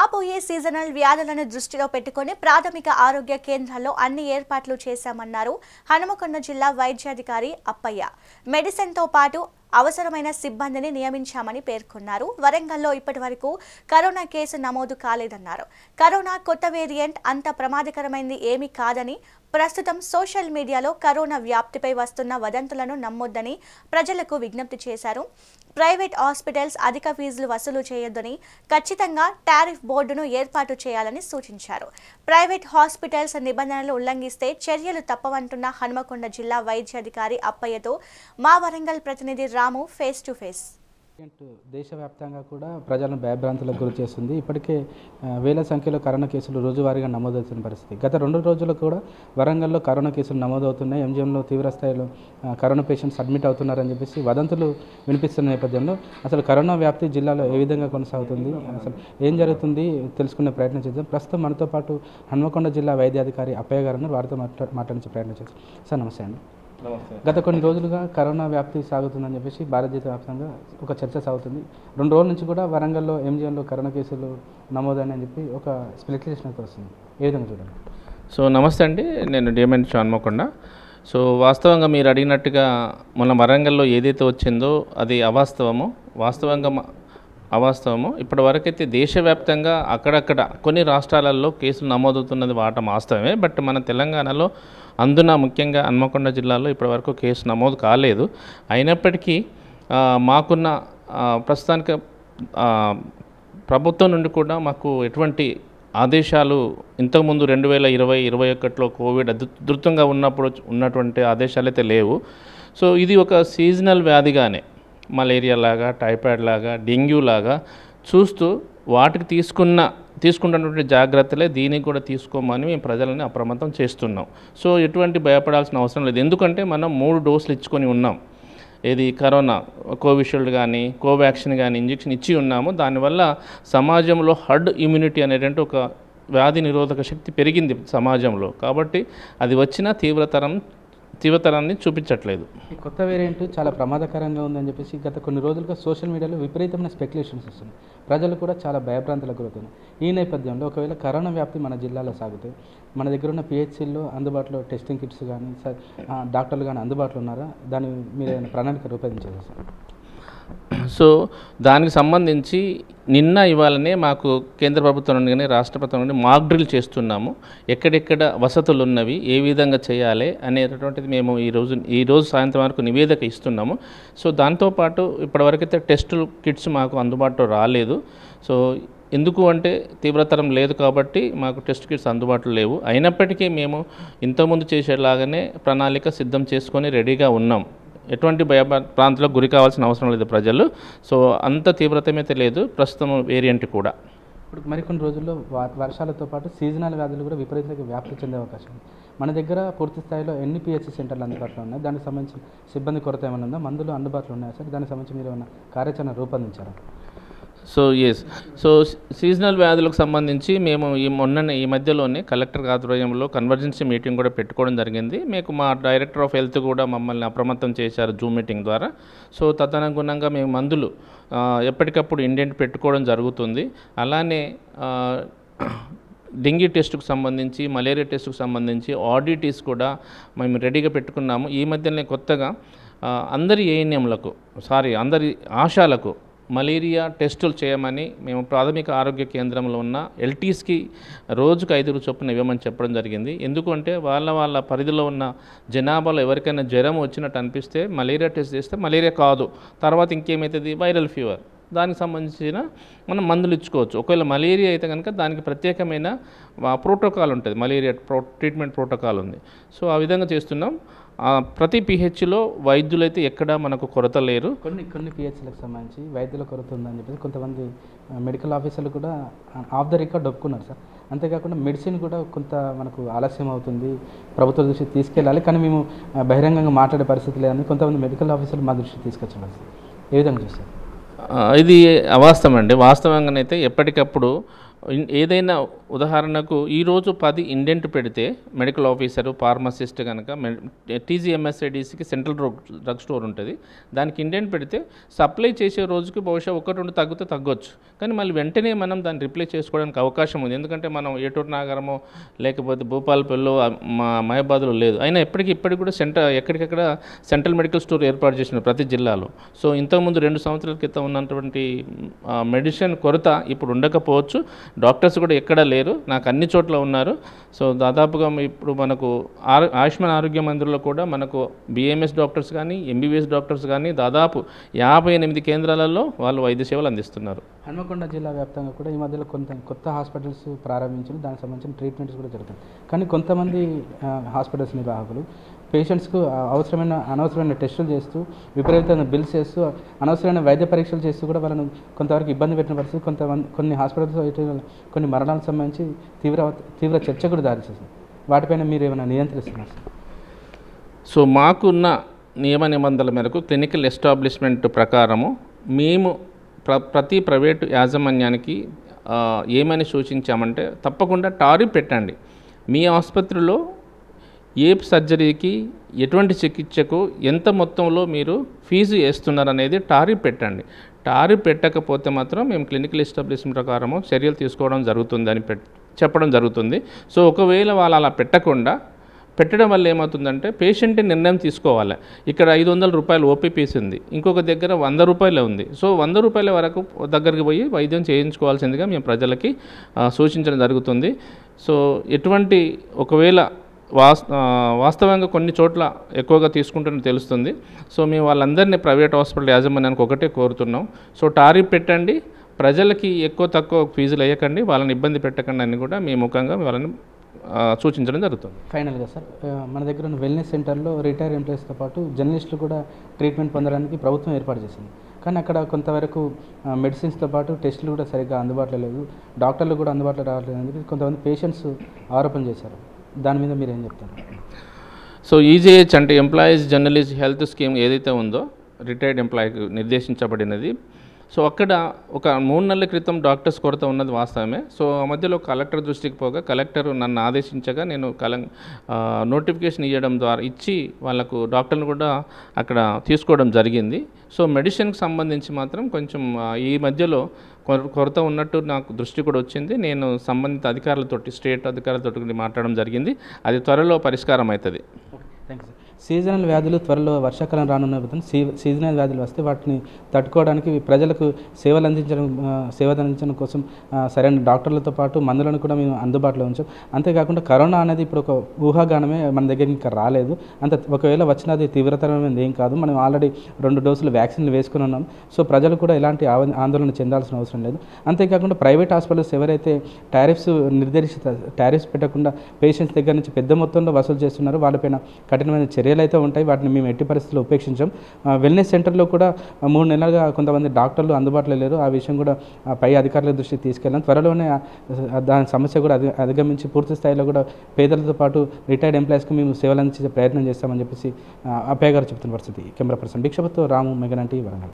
రాబోయే సీజనల్ వ్యాధులను దృష్టిలో పెట్టుకొని ప్రాథమిక ఆరోగ్య కేంద్రాల్లో అన్ని ఏర్పాట్లు చేశామన్నారు హనుమకొండ జిల్లా వైద్యాధికారి అప్పయ్య. మెడిసిన్ తో పాటు అవసరమైన సిబ్బందిని నియమించామని పేర్కొన్నారు. వరంగల్లో ఇప్పటివరకు కరోనా కేసు నమోదు కాలేదన్నారు. కరోనా కొత్త వేరియంట్ అంత ప్రమాదకరమైనది ఏమీ కాదని, ప్రస్తుతం సోషల్ మీడియాలో కరోనా వ్యాప్తిపై వస్తున్న వదంతులను నమ్మొద్దని ప్రజలకు విజ్ఞప్తి చేశారు. ప్రైవేట్ హాస్పిటల్స్ అధిక ఫీజులు వసూలు చేయొద్దని, ఖచ్చితంగా టారిఫ్ బోర్డును ఏర్పాటు చేయాలని సూచించారు. ప్రైవేట్ హాస్పిటల్స్ నిబంధనలు ఉల్లంఘిస్తే చర్యలు తప్పవంటున్న హనుమకొండ జిల్లా వైద్యాధికారి అప్పయ్యతో మా వరంగల్ ప్రతినిధి రాము ఫేస్ టు ఫేస్. దేశవ్యాప్తంగా కూడా ప్రజలను భయభ్రాంతులకు గురి చేస్తుంది. ఇప్పటికే వేల సంఖ్యలో కరోనా కేసులు రోజువారీగా నమోదవుతున్న పరిస్థితి. గత 2 రోజులు కూడా వరంగల్లో కరోనా కేసులు నమోదవుతున్నాయి. ఎంజిఎంలో తీవ్రస్థాయిలో కరోనా పేషెంట్స్ అడ్మిట్ అవుతున్నారని చెప్పేసి వదంతులు వినిపిస్తున్న నేపథ్యంలో అసలు కరోనా వ్యాప్తి జిల్లాలో ఏ విధంగా కొనసాగుతుంది, అసలు ఏం జరుగుతుంది తెలుసుకునే ప్రయత్నం చేద్దాం. ప్రస్తుతం మనతో పాటు హన్మకొండ జిల్లా వైద్యాధికారి అప్పయ్య గారు వారితో మాట్లాడించే ప్రయత్నం చేద్దాం. సార్ నమస్తే అండి. గత కొన్ని రోజులుగా కరోనా వ్యాప్తి సాగుతుందని చెప్పేసి భారతదేశ వ్యాప్తంగా ఒక చర్చ సాగుతుంది. 2 రోజుల నుంచి కూడా వరంగల్లో ఎంజిఎంలో కరోనా కేసులు నమోదని చెప్పి ఒక స్పెక్యులేషన్ అయితే వస్తుంది. ఏ విధంగా చూడండి. సో నమస్తే అండి, నేను డిఎంఎన్ హన్మకొండ. సో వాస్తవంగా మీరు అడిగినట్టుగా మన వరంగల్లో ఏదైతే వచ్చిందో అది అవాస్తవము. ఇప్పటివరకైతే దేశవ్యాప్తంగా అక్కడక్కడ కొన్ని రాష్ట్రాలలో కేసులు నమోదవుతున్నది వాస్తవమే. బట్ మన తెలంగాణలో అందున ముఖ్యంగా హన్మకొండ జిల్లాలో ఇప్పటివరకు కేసు నమోదు కాలేదు. అయినప్పటికీ మాకున్న ప్రస్తుతానికి ప్రభుత్వం నుండి కూడా మాకు ఎటువంటి ఆదేశాలు ఇంతకుముందు 2020-21లో కోవిడ్ అద్భుతంగా ఉన్నటువంటి ఆదేశాలు అయితే లేవు. సో ఇది ఒక సీజనల్ వ్యాధిగానే మలేరియా లాగా, టైఫాయిడ్ లాగా, డెంగ్యూ లాగా చూస్తూ వాటికి తీసుకున్నటువంటి జాగ్రత్తలే దీనికి కూడా తీసుకోమని మేము ప్రజలని అప్రమత్తం చేస్తున్నాం. సో ఎటువంటి భయపడాల్సిన అవసరం లేదు. ఎందుకంటే మనం 3 డోసులు ఇచ్చుకొని ఉన్నాం. ఏది కరోనా కోవిషీల్డ్ కానీ, కోవాక్సిన్ కానీ ఇంజెక్షన్ ఇచ్చి ఉన్నాము. దానివల్ల సమాజంలో హర్డ్ ఇమ్యూనిటీ అనేటువంటి ఒక వ్యాధి నిరోధక శక్తి పెరిగింది సమాజంలో. కాబట్టి అది వచ్చిన తీవ్రతరాన్ని చూపించట్లేదు. ఈ కొత్త వేరియంట్ చాలా ప్రమాదకరంగా ఉందని చెప్పేసి గత కొన్ని రోజులుగా సోషల్ మీడియాలో విపరీతమైన స్పెక్యులేషన్స్ వస్తున్నాయి. ప్రజలు కూడా చాలా భయభ్రాంతులకు గురవుతున్నారు. ఈ నేపథ్యంలో ఒకవేళ కరోనా వ్యాప్తి మన జిల్లాలో సాగితే మన దగ్గర ఉన్న పిహెచ్సిల్లో అందుబాటులో టెస్టింగ్ కిట్స్ కానీ డాక్టర్లు కానీ అందుబాటులో ఉన్నారా? దాని మీరు ఏదైనా ప్రణాళిక రూపొందించారు సార్? సో దానికి సంబంధించి నిన్న ఇవాళనే మాకు కేంద్ర ప్రభుత్వం నుండి కానీ రాష్ట్ర ప్రభుత్వం నుండి మాక్ డ్రిల్ చేస్తున్నాము. ఎక్కడెక్కడ వసతులు ఉన్నవి, ఏ విధంగా చేయాలి అనేటటువంటిది మేము ఈరోజు సాయంత్రం వరకు నివేదిక ఇస్తున్నాము. సో దాంతోపాటు ఇప్పటివరకైతే టెస్టులు కిట్స్ మాకు అందుబాటులో రాలేదు. సో ఎందుకు అంటే తీవ్రతరం లేదు కాబట్టి మాకు టెస్ట్ కిట్స్ అందుబాటులో లేవు. అయినప్పటికీ మేము ఇంతకుముందు చేసేలాగానే ప్రణాళిక సిద్ధం చేసుకొని రెడీగా ఉన్నాం. ఎటువంటి ప్రాంతాలకు గురి కావాల్సిన అవసరం లేదు ప్రజలు. సో అంత తీవ్రతమైతే లేదు ప్రస్తుతం వేరియంట్ కూడా. ఇప్పుడు మరికొన్ని రోజుల్లో వర్షాలతో పాటు సీజనల్ వ్యాధులు కూడా విపరీతంగా వ్యాప్తి చెందే అవకాశం ఉంది. మన దగ్గర పూర్తి స్థాయిలో ఎన్ని పిహెచ్సి సెంటర్లు అందుబాటులో ఉన్నాయి? దానికి సంబంధించి సిబ్బంది కొరత ఏమైనా ఉందా? మందులు అందుబాటులో ఉన్నాయా సార్? దానికి సంబంధించి మీరు ఏమైనా కార్యాచరణ రూపొందించారా? సో సీజనల్ వ్యాధులకు సంబంధించి మేము ఈ మధ్యలోనే కలెక్టర్ ఆధ్వర్యంలో కన్వర్జెన్సీ మీటింగ్ కూడా పెట్టుకోవడం జరిగింది. మీకు మా డైరెక్టర్ ఆఫ్ హెల్త్ కూడా మమ్మల్ని అప్రమత్తం చేశారు జూమ్ మీటింగ్ ద్వారా. సో తదనుగుణంగా మేము మందులు ఎప్పటికప్పుడు ఇండెంట్ పెట్టుకోవడం జరుగుతుంది. అలానే డెంగ్యూ టెస్టుకు సంబంధించి, మలేరియా టెస్టుకు సంబంధించి ఆడిటీస్ కూడా మేము రెడీగా పెట్టుకున్నాము. ఈ మధ్యనే కొత్తగా అందరి ఆశాలకు మలేరియా టెస్టులు చేయమని మేము ప్రాథమిక ఆరోగ్య కేంద్రంలో ఉన్న ఎల్టీస్కి రోజుకు 5 చొప్పున ఇవ్వమని చెప్పడం జరిగింది. ఎందుకంటే వాళ్ళ పరిధిలో ఉన్న జనాభాలో ఎవరికైనా జ్వరం వచ్చినట్టు అనిపిస్తే మలేరియా టెస్ట్ చేస్తే మలేరియా కాదు, తర్వాత ఇంకేమవుతుంది వైరల్ ఫీవర్, దానికి సంబంధించిన మనం మందులు ఇచ్చుకోవచ్చు. ఒకవేళ మలేరియా అయితే కనుక దానికి ప్రత్యేకమైన ప్రోటోకాల్ ఉంటుంది, మలేరియా ట్రీట్మెంట్ ప్రోటోకాల్ ఉంది. సో ఆ విధంగా చేస్తున్నాం. ప్రతి పిహెచ్లో వైద్యులు అయితే ఎక్కడా మనకు కొరత లేరు. కొన్ని పిహెచ్లకు సంబంధించి వైద్యుల కొరత ఉందని చెప్పేసి కొంతమంది మెడికల్ ఆఫీసర్లు కూడా ఆఫ్ ద రికార్డ్ ఒప్పుకున్నారు సార్. అంతేకాకుండా మెడిసిన్ కూడా కొంత మనకు ఆలస్యం అవుతుంది, ప్రభుత్వ దృష్టికి తీసుకెళ్ళాలి, కానీ మేము బహిరంగంగా మాట్లాడే పరిస్థితి లేదని కొంతమంది మెడికల్ ఆఫీసర్లు మా దృష్టికి తీసుకొచ్చారు. ఏ విధంగా చూస్తారు? ఇది అవాస్తవం అండి. వాస్తవంగానైతే ఎప్పటికప్పుడు ఏదైనా ఉదాహరణకు ఈరోజు 10 ఇండెంట్ పెడితే మెడికల్ ఆఫీసరు ఫార్మసిస్ట్ కనుక టీజీఎంఎస్ఐడిసికి సెంట్రల్ డ్రగ్ స్టోర్ ఉంటుంది, దానికి ఇండెంట్ పెడితే సప్లై చేసే రోజుకి బహుశా 1-2 తగ్గితే తగ్గొచ్చు, కానీ మళ్ళీ వెంటనే మనం దాన్ని రిప్లేస్ చేసుకోవడానికి అవకాశం ఉంది. ఎందుకంటే మనం ఏటూరు నాగరమో లేకపోతే భూపాలపల్లిలో మహబాద్లో లేదు, అయినా ఇప్పటికి కూడా ఎక్కడికక్కడ సెంట్రల్ మెడికల్ స్టోర్ ఏర్పాటు చేసినారు ప్రతి జిల్లాలో. సో ఇంతకుముందు 2 సంవత్సరాల క్రితం ఉన్నటువంటి మెడిసిన్ కొరత ఇప్పుడు ఉండకపోవచ్చు. డాక్టర్స్ కూడా ఎక్కడా లేరు, నాకు అన్ని చోట్ల ఉన్నారు. సో దాదాపుగా ఇప్పుడు మనకు ఆయుష్మాన్ ఆరోగ్య మందిర్లో కూడా మనకు బిఎంఎస్ డాక్టర్స్ కానీ ఎంబీబీఎస్ డాక్టర్స్ కానీ దాదాపు 58 కేంద్రాలలో వాళ్ళు వైద్య సేవలు అందిస్తున్నారు. హన్మకొండ జిల్లా వ్యాప్తంగా కూడా ఈ మధ్యలో కొత్త హాస్పిటల్స్ ప్రారంభించారు, దానికి సంబంధించిన ట్రీట్మెంట్స్ కూడా జరుగుతాయి. కానీ కొంతమంది హాస్పిటల్స్ నిర్వాహకులు పేషెంట్స్కు అనవసరమైన టెస్టులు చేస్తూ విపరీతమైన బిల్స్ చేస్తూ అనవసరమైన వైద్య పరీక్షలు చేస్తూ కూడా వాళ్ళను కొంతవరకు ఇబ్బంది పెట్టిన పరిస్థితి. కొన్ని హాస్పిటల్స్ కొన్ని మరణాలకు సంబంధించి తీవ్ర చర్చ కూడా దారిచేస్తుంది. వాటిపైన మీరు ఏమైనా నియంత్రిస్తున్నారు? సో మాకున్న నియమ నిబంధనల మేరకు క్లినికల్ ఎస్టాబ్లిష్మెంట్ ప్రకారము మేము ప్రతి ప్రైవేటు యాజమాన్యానికి ఏమని సూచించామంటే తప్పకుండా టారిఫ్ పెట్టండి. మీ ఆసుపత్రిలో ఏ సర్జరీకి ఎటువంటి చికిత్సకు ఎంత మొత్తంలో మీరు ఫీజు వేస్తున్నారనేది టారిఫ్ పెట్టండి. టారిఫ్ పెట్టకపోతే మాత్రం మేము క్లినికల్ ఎస్టాబ్లిష్మెంట్ ప్రకారము చర్యలు తీసుకోవడం జరుగుతుంది అని చెప్పడం జరుగుతుంది. సో ఒకవేళ వాళ్ళు అలా పెట్టడం వల్ల ఏమవుతుందంటే పేషెంట్ నిర్ణయం తీసుకోవాలి. ఇక్కడ 500 రూపాయలు ఓపీపీసీ ఉంది, ఇంకొక దగ్గర 100 రూపాయలే ఉంది. సో 100 రూపాయల వరకు దగ్గరికి పోయి వైద్యం చేయించుకోవాల్సిందిగా మేము ప్రజలకి సూచించడం జరుగుతుంది. సో ఎటువంటి ఒకవేళ వాస్తవంగా కొన్ని చోట్ల ఎక్కువగా తీసుకుంటున్న తెలుస్తుంది. సో మేము వాళ్ళందరినీ ప్రైవేట్ హాస్పిటల్ యాజమాన్యానికి ఒకటే కోరుతున్నాం. సో టారిఫ్ పెట్టండి, ప్రజలకి తక్కువ ఫీజులు వేయకండి, వాళ్ళని ఇబ్బంది పెట్టకండి అని కూడా మీ ముఖంగా వాళ్ళని సూచించడం జరుగుతుంది. ఫైనల్గా సార్, మన దగ్గర ఉన్న వెల్నెస్ సెంటర్లో రిటైర్ ఎంప్లాయీస్తో పాటు జర్నలిస్టులు కూడా ట్రీట్మెంట్ పొందడానికి ప్రభుత్వం ఏర్పాటు చేసింది. కానీ అక్కడ కొంతవరకు మెడిసిన్స్తో పాటు టెస్టులు కూడా సరిగ్గా అందుబాటులో లేవు, డాక్టర్లు కూడా అందుబాటులో రావట్లేదు అని చెప్పి కొంతమంది పేషెంట్స్ ఆరోపణ చేశారు. దాని మీద మీరు ఏం చెప్తారు? సో ఈజీహెచ్ అంటే ఎంప్లాయీస్ జర్నలిస్ట్ హెల్త్ స్కీమ్ ఏదైతే ఉందో రిటైర్డ్ ఎంప్లాయీకి నిర్దేశించబడినది. సో అక్కడ ఒక 3 నెలల క్రితం డాక్టర్స్ కొరత ఉన్నది వాస్తవమే. సో ఆ మధ్యలో కలెక్టర్ దృష్టికి పోగా కలెక్టర్ నన్ను ఆదేశించగా నేను నోటిఫికేషన్ ఇచ్చి వాళ్ళకు డాక్టర్లు కూడా అక్కడ తీసుకోవడం జరిగింది. సో మెడిసిన్కి సంబంధించి మాత్రం కొంచెం ఈ మధ్యలో కొరత ఉన్నట్టు నాకు దృష్టి కూడా వచ్చింది. నేను సంబంధిత స్టేట్ అధికారులతో మాట్లాడడం జరిగింది. అది త్వరలో పరిష్కారం అవుతుంది. Thank you sir. సీజనల్ వ్యాధులు త్వరలో వర్షాకాలం రానున్న సీజనల్ వ్యాధులు వస్తే వాటిని తట్టుకోవడానికి ప్రజలకు సేవలు అందించడం కోసం సరైన డాక్టర్లతో పాటు మందులను కూడా మేము అందుబాటులో ఉంచాం. అంతేకాకుండా కరోనా అనేది ఇప్పుడు ఒక ఊహాగానమే, మన దగ్గర ఇంకా రాలేదు. ఒకవేళ వచ్చినది తీవ్రతరమైనది ఏం కాదు. మనం ఆల్రెడీ 2 డోసులు వ్యాక్సిన్లు వేసుకుని ఉన్నాం. సో ప్రజలు కూడా ఎలాంటి ఆందోళన చెందాల్సిన అవసరం లేదు. అంతేకాకుండా ప్రైవేట్ హాస్పిటల్స్ ఎవరైతే టారిఫ్స్ పెట్టకుండా పేషెంట్స్ దగ్గర నుంచి పెద్ద మొత్తంలో వసూలు చేస్తున్నారో వాళ్ళపైన కఠినమైన చర్యలు అయితే ఉంటాయి. వాటిని మేము ఎట్టి పరిస్థితుల్లో ఉపేక్షించాం. వెల్నెస్ సెంటర్లో కూడా 3 నెలలుగా కొంతమంది డాక్టర్లు అందుబాటులో లేరు. ఆ విషయం కూడా పై అధికారుల దృష్టికి తీసుకెళ్ళాం. త్వరలోనే దాని సమస్య కూడా అధిగమించి పూర్తి స్థాయిలో కూడా పేదలతో పాటు రిటైర్డ్ ఎంప్లాయీస్కి మేము సేవలు అందించే ప్రయత్నం చేస్తామని చెప్పేసి అప్పయ్య గారు చెప్తున్న పరిస్థితి. కెమెరా పర్సన్ భిక్షపతితో రాము, మెగానన్ టీవీ, వరంగల్.